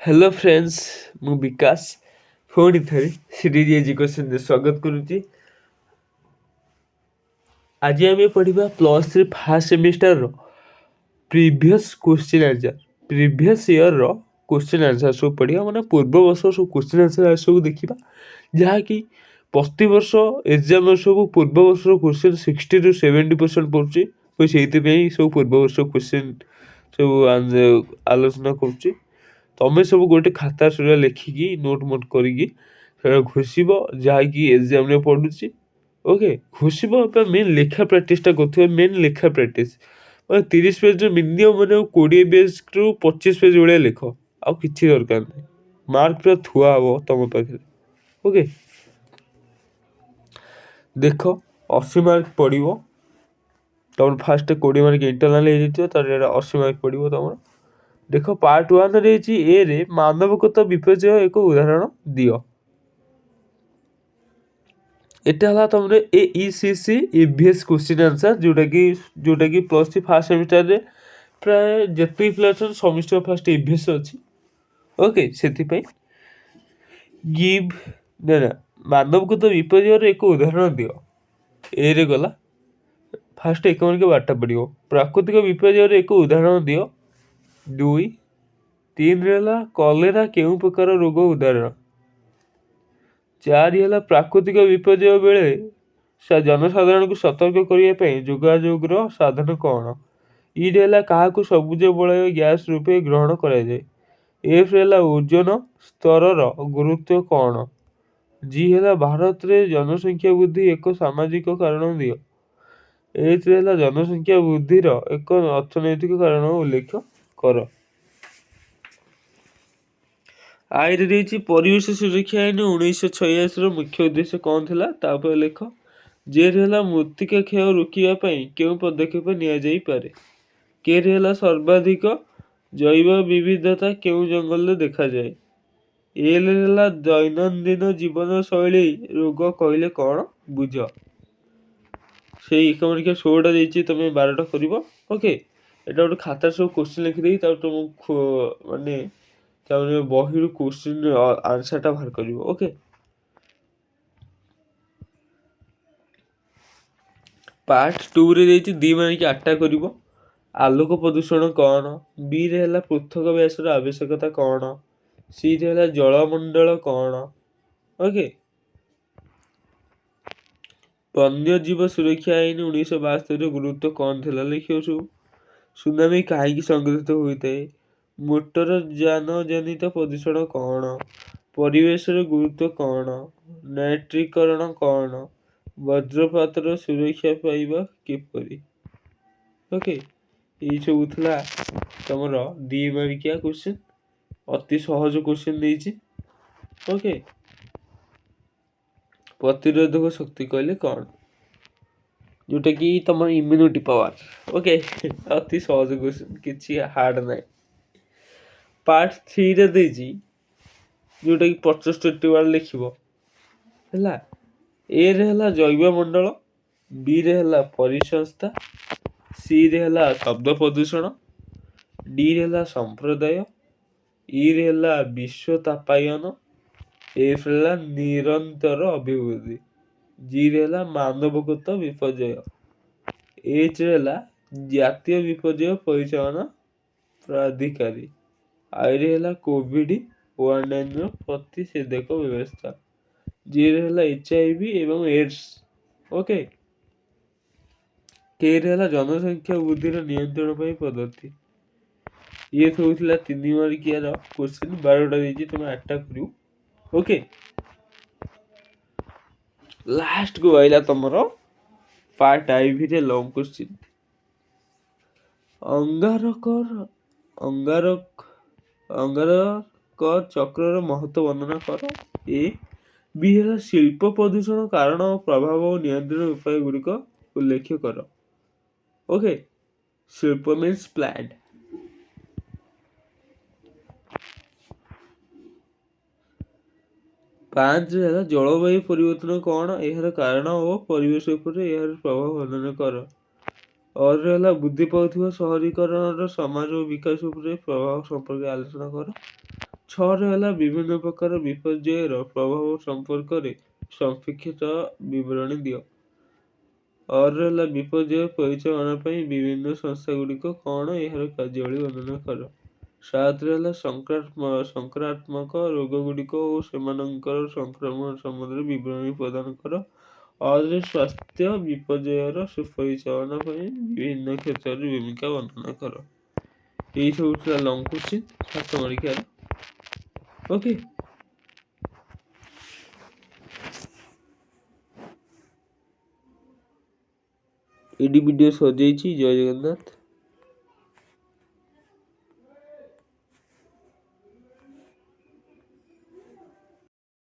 Hello friends मु विकास पुणी थे सीरीज एजुकेशन स्वागत करुच्ची। आज आम पढ़ा plus three first semester previous question answer previous year रो क्वेश्चन आंसर सब पढ़ा माने पूर्व वर्ष सब क्वेश्चन आंसर सब देखा जहाँकि प्रति वर्ष एग्जाम सब पूर्व वर्ष क्वेश्चन 60 to 70% पड़ुची से सब पूर्व वर्ष क्वेश्चन सब आलोचना करुच्ची। तमें सब गोटे खाता सुरा लिखिकी नोट मोट करिकी घोषिब जहाँकि एग्जाम रे पड़ुची। ओके घोषिब मेन लेखा प्राक्टिसटा कर मेन लेखा प्राक्टिस 30 पेज मिनिमम मैंने 20 पेज रु 25 पेज भाया लिख आउ कि दरकार नहीं मार्क पूरा थुआ हम तुम पाखे। ओके देख 80 मार्क पड़ो तुम फास्ट 20 मार्क इंटरनाल हो 80 मार्क पड़ो तुम। देख पार्ट 1 ए रे मानवगत विपर्य एक उदाहरण दियो। एटा हला तुमरे एईसीसी ईवीएस क्वेश्चन आंसर जोटा कि प्लस थ्री फास्ट सेमिस्टर रे प्राय जति प्लस सेमिस्टर फास्ट ईवीएस अछि। ओके सेति पई गिव ना मानवगत विपर्य एक उदाहरण दियो ए रे गला फास्ट इकोनॉमिक के बाटा पड़ियो प्राकृतिक विपर्य एक उदाहरण दियो। 2 3 रेला कलेरा केउ प्रकार रोग उदाहरण। 4 प्राकृतिक विपर्य बेले जनसाधारण को सतर्क करने जोगाजोग साधन कौन। ईला क्या सबुज बलय गैस रूपे ग्रहण कराए। एफ ओजोन स्तर गुरुत्व कौन। जी है भारत रे जनसंख्या वृद्धि एक सामाजिक कारण दियो। एच जनसंख्या वृद्धि एक अर्थनैतिक कारण उल्लेख कर। आईरे रही परिवेश सुरक्षा आईन 1986 मुख्य उद्देश्य कौन थिला तापर लेख। जेर मृत्तिका क्षय रोकवाई क्यों पदक्षेप नि पारे। केर सर्वाधिक जैव विविधता क्यों जंगल देखा जाए। एल दैनंदिन जीवन शैली रोग कहले कौन बुझ। से इकोनॉमिक 16टा देती तुम 12टा कर। ओके एटा गोटे खाता सब क्वेश्चन लिखिदी तुम माने बही क्वेश्चन आंसर बाहर कर। ओके पार्ट 2 रे 2 मार्क 8टा कर। आलोक प्रदूषण कौन। बी रे पृथक व्यासर आवश्यकता कौन। सी रे जलमंडल कौन। ओके वन्यजीव सुरक्षा आईन 1972 गुरुत्व कौन थिला लिखियो सब। सुनामी कहीं संगठित होता है। मोटर यान जनित प्रदूषण कौन। परिवेश गुरुत्व कौन। नाइट्रीकरण कौन। वज्रपात सुरक्षा पाइबा किपरि। ओके ये सब था तुम 2 मार्किया क्वेश्चन अति सहज क्वेश्चन देछि। ओके प्रतिरोधक शक्ति कहले कौन जोटा कि तुम इम्यूनिटी पावर। ओके अति सहज क्वेश्चन किसी हार्ड ना। पार्ट 3 रे देछि जोटा कि 75 वाला लिखिबो हैला। ए रे हला जैव मंडल। बी रे हला परिसंस्था। सी रे हला शब्द प्रदूषण। डी रे हला संप्रदाय। ई रे हला विश्व तापायन। एफ रे हला निरंतर अभिवृद्धि। जी रे हला मानवगत विपर्य। एच रे हला जातीय विपर्य परिचालन प्राधिकारी। आई रे हला कोविड-19 प्रतिषेधक व्यवस्था। जी रे हला HIV एवं एड्स। ओके के रे हला जनसंख्या वृद्धि नियंत्रण पर पद्धति। ये सब 3 मार्किया क्वेश्चन 12टा देछि तुम 8टा करू। ओके लास्ट को आइला तुमरो पार्ट आईवी रे लॉन्ग क्वेश्चन। अंगारक चक्र महत्व वर्णना कर। ए बी है शिल्प प्रदूषण कारण प्रभाव और नियंत्रण उपाय गुड़िक उल्लेख कर। ओके शिल्प मीन्स प्लांट। पांच जलवायु परिवर्तन कौन यार कारण और परिवेश उपर यार प्रभाव वर्णन कर। और बुद्धि पाउथिबा शहरीकरण समाज और विकास उपर प्रभाव संपर्क आलोचना कर। ଛଅରେ ହେଲା ବିଭିନ୍ନ ପ୍ରକାର ବିପର୍ଯ୍ୟୟର ପ୍ରଭାବ ସମ୍ପର୍କରେ ସଂକ୍ଷିପ୍ତ ବିବରଣୀ ଦିଅ। ଅରେ ହେଲା ବିପର୍ଯ୍ୟୟ ପରିଚାଳନା ପାଇଁ ବିଭିନ୍ନ ସଂସ୍ଥାଗୁଡ଼ିକ କ'ଣ ଏହାର କାର୍ଯ୍ୟାବଳୀ ବର୍ଣ୍ଣନା କର। ସାତରେ ହେଲା ସଂକ୍ରାତ୍ମକ ରୋଗଗୁଡ଼ିକ ଓ ସେମାନଙ୍କର ସଂକ୍ରମଣ ସମ୍ବନ୍ଧରେ ବିବରଣୀ ପ୍ରଦାନ କର। ଅରେ ସ୍ୱାସ୍ଥ୍ୟ ବିପର୍ଯ୍ୟୟର ସୁପରିଚାଳନା ପାଇଁ ବିଭିନ୍ନ କ୍ଷେତ୍ରରେ ଭୂମିକା ବର୍ଣ୍ଣନା କର। ଏଇ ସବୁ ଥିଲା ଲଙ୍ଗ କୋଶ୍ଚିନ୍ 7 ମାର୍କିଆର। ଓକେ। ଏଇଠି ଭିଡ଼ିଓ ସରିଯାଇଛି। ଜୟ ଜଗନ୍ନାଥ।